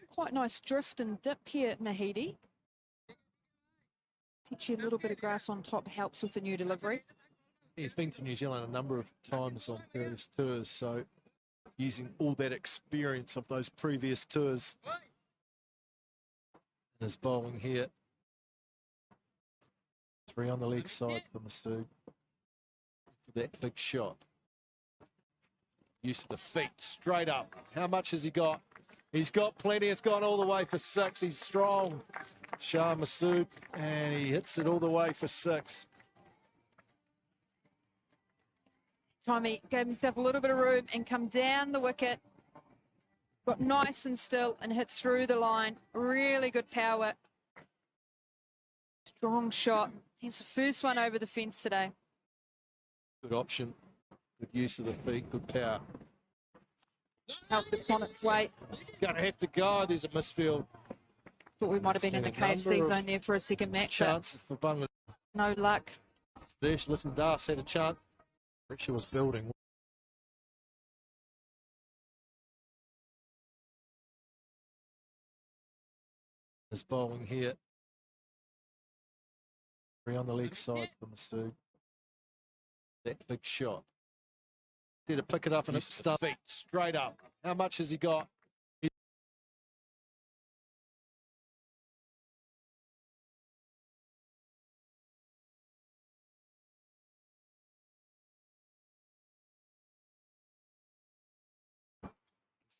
Quite nice drift and dip here, Mehidy. Teaching a little bit of grass on top helps with the new delivery. He's been to New Zealand a number of times on various tours, so using all that experience of those previous tours. And his bowling here. 3 on the leg side for Masood. For that big shot. Use of the feet, straight up. How much has he got? He's got plenty. It's gone all the way for 6. He's strong. Shaun Masood, and he hits it all the way for 6. Tommy gave himself a little bit of room and come down the wicket. Got nice and still and hit through the line. Really good power. Strong shot. He's the first one over the fence today. Good option. Good use of the feet. Good power. Help it's on its way. Going to have to go. There's a misfield. Thought we might have been in the KFC zone there for a second match. Chances for Bangladesh. No luck. Litton Das had a chance. Pressure was building. His bowling here. 3 on the leg side for Masood. That big shot. Did to pick it up and it's stuff. Feet straight up. How much has he got?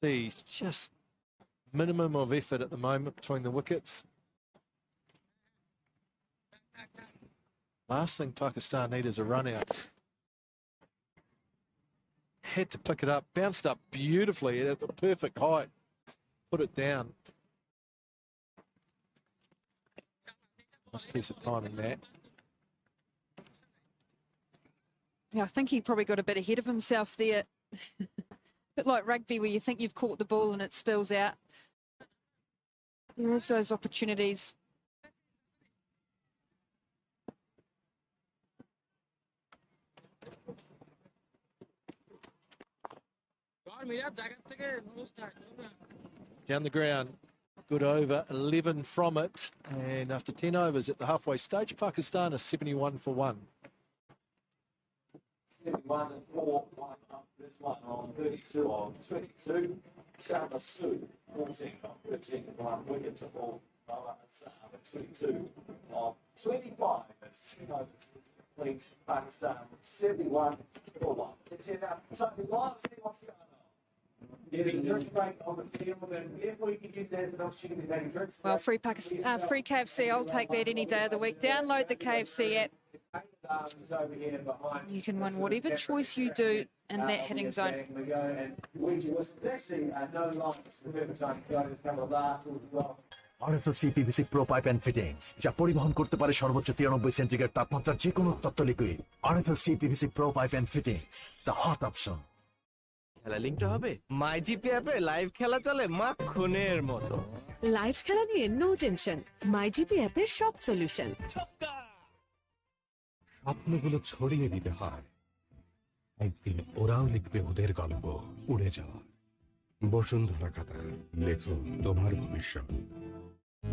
See, just minimum of effort at the moment between the wickets. Last thing Pakistan need is a run out. Had to pick it up, bounced up beautifully at the perfect height. Put it down. Nice piece of timing there. Yeah, I think he probably got a bit ahead of himself there. Bit like rugby where you think you've caught the ball and it spills out. There is those opportunities. Down the ground, good over, 11 from it, and after 10 overs at the halfway stage, Pakistan is 71 for 1. 71 and 4, this one on 32 on 22. Shaun Masood, 14 on 13, 1 wicket to fall. Hasan at 22 on 25. That's 10 overs to complete. Pakistan with 71 for 1. Let's hear that. Tony, let's see what's going on. Getting drink break on the field, and therefore you can use that as an opportunity to take drinks. Well, free KFC, I'll take that any day of the week. Download the KFC app. You can win whatever choice you do in that hitting zone. RFL CPVC Pro Pipe and Fittings, যা পরিবহন করতে পারে সর্বোচ্চ 93 centigrade তাপমাত্রার যে কোনো তত্ত্ব liquid. RFL CPVC Pro Pipe and Fittings, the hot option. খেলা লিংকটা হবে মাইজিপি অ্যাপে লাইভ খেলা চলে মাখনের মতো। লাইভ খেলা নিয়ে নো টেনশন, মাইজিপি অ্যাপের সব সলিউশন। স্বপ্নগুলো ছড়িয়ে দিতে হয়, একদিন ওরাও লিখবে ওদের গল্প উড়ে যাওয়া। বসুন্ধরা খাতা, লেখো তোমার ভবিষ্যৎ।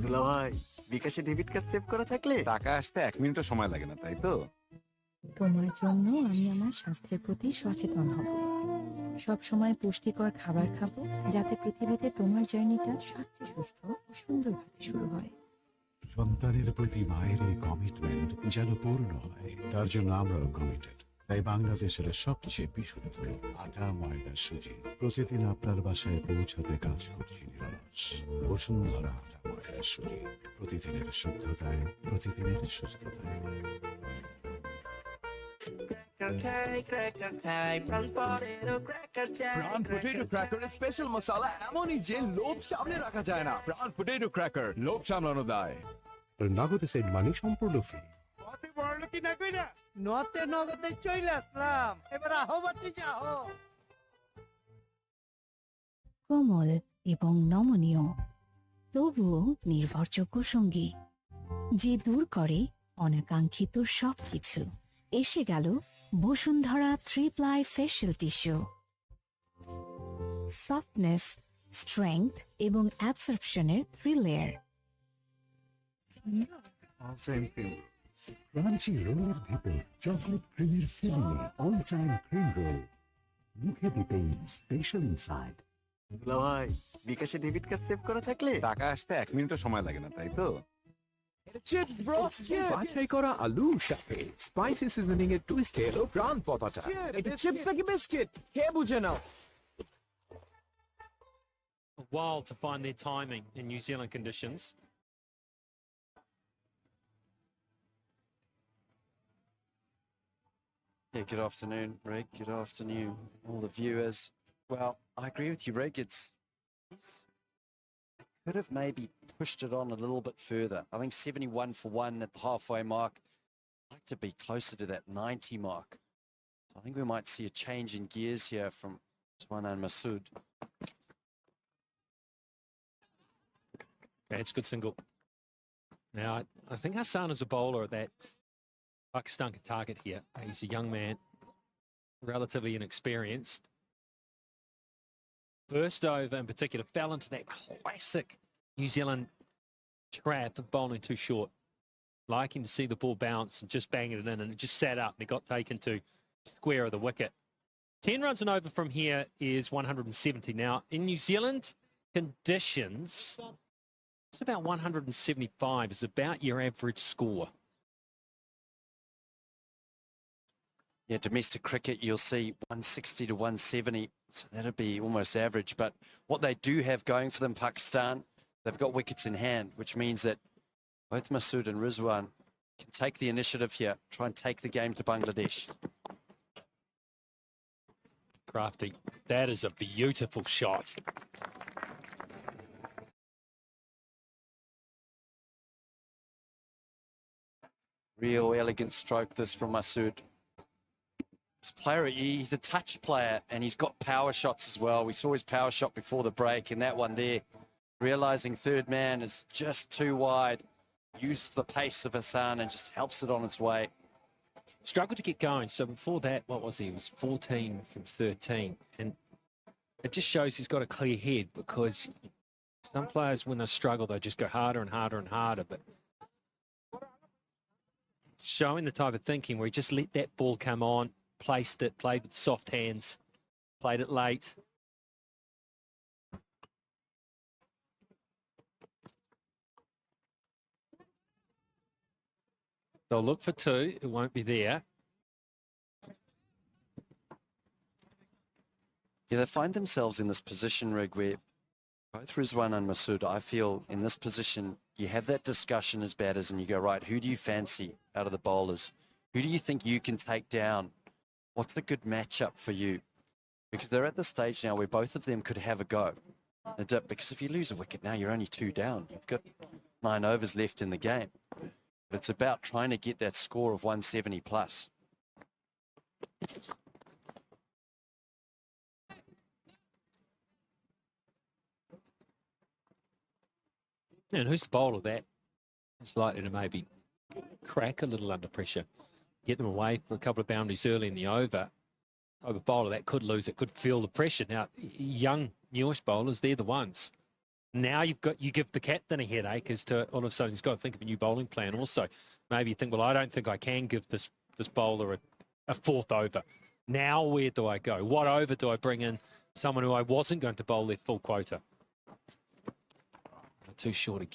দুলা ভাই, বিকাশে ডেবিট কার্ড সেভ করা থাকলে টাকা আসতে 1 মিনিটও সময় লাগে না, তাই তো? তোমার জন্য আমি আমার স্বাস্থ্যের প্রতি সচেতন হব। সব সময় পুষ্টিকর খাবার খাবো, যাতে পৃথিবীতে তোমার জার্নিটা সবচেয়ে সুস্থ ও সুন্দরভাবে শুরু হয়। সন্তানের প্রতি মায়ের এই কমিটমেন্ট যেন পূর্ণ হয়, তার জন্য আমরাও কমিটেড। তাই বাংলাদেশের সবচেয়ে বিশুদ্ধ আটা, ময়দা, সুজি প্রতিদিন আপনার বাসায় পৌঁছাতে কাজ করছি নিরলস। বসুন্ধরা আটা, ময়দা, সুজি, প্রতিদিনের শুদ্ধতায়, প্রতিদিনের সুস্থতায়। প্রাণ পটেটো ক্র্যাকারের স্পেশাল মশলা এমনই যে লোভ সামনে রাখা যায় না। প্রাণ পটেটো ক্র্যাকার, লোভ সামলানো দায়। নগদে সেন্ড মানি সম্পূর্ণ ফ্রি। কোমল এবং নমনীয়, তবুও নির্ভরযোগ্য সঙ্গী, যে দূর করে অনাকাঙ্ক্ষিত সবকিছু। এসে গেল Bashundhara 3 ply facial tissue. Softness, strength এবং অ্যাবসর্পশনের three layer. Azam cream rolls, crunchy রোলের ভিতর চকলেট ক্রিমের filling, all time cream roll, মুখে দিতেই স্পেশাল ইনসাইড। ভাই বিকাশে ডেবিট কার্ড সেভ করা থাকলে টাকা আসতে 1 মিনিটও সময় লাগে না, তাই তো? বাছাই করা আলুর সাথে স্পাইসি সিজনিং এর টুইস্টে এলো প্রাণ পতাটা। এটা চিপস নাকি বিস্কিট? খেয়ে বুঝে নাও। A while to find their timing in New Zealand conditions. Yeah, good afternoon, Rick. Good afternoon, all the viewers. Well, I agree with you, Rick. They could have maybe pushed it on a little bit further. I think 71 for 1 at the halfway mark. I'd like to be closer to that 90 mark. So I think we might see a change in gears here from Shaun and Masood. Yeah, it's a good single. Now, I think Hasan is a bowler that Pakistan can target here. He's a young man, relatively inexperienced. First over in particular fell into that classic New Zealand trap of bowling too short. Liking to see the ball bounce and just banging it in, and it just sat up and it got taken to square of the wicket. 10 runs and over from here is 170. Now, in New Zealand conditions, it's about 175 is about your average score. Yeah, domestic cricket, you'll see 160 to 170. So that'll be almost average. But what they do have going for them, Pakistan, they've got wickets in hand, which means that both Masood and Rizwan can take the initiative here, try and take the game to Bangladesh. Crafty. That is a beautiful shot. Real elegant stroke this from Masood. This player, he's a touch player and he's got power shots as well. We saw his power shot before the break, and that one there, realizing third man is just too wide, uses the pace of Hasan and just helps it on its way. Struggled to get going. So before that, what was he? He was 14 from 13. And it just shows he's got a clear head, because some players, when they struggle, they just go harder and harder and harder. But showing the type of thinking where he just let that ball come on, placed it, played with soft hands, played it late. They'll look for 2. It won't be there. Yeah, they find themselves in this position, Rig, where both Rizwan and Masood, I feel in this position, you have that discussion as batters and you go, right, who do you fancy out of the bowlers? Who do you think you can take down? What's the good matchup for you? Because they're at the stage now where both of them could have a go. Because if you lose a wicket now, you're only 2 down. You've got 9 overs left in the game. But it's about trying to get that score of 170 plus. And who's the bowler that is likely to maybe crack a little under pressure? Get them away for a couple of boundaries early in the over. Over bowler that could lose it, could feel the pressure. Now, young, newish bowlers, they're the ones. Now you give the captain a headache as to all of a sudden he's got to think of a new bowling plan also. Maybe you think, well, I don't think I can give this bowler a 4th over. Now where do I go? What over do I bring in someone who I wasn't going to bowl their full quota? Too short again.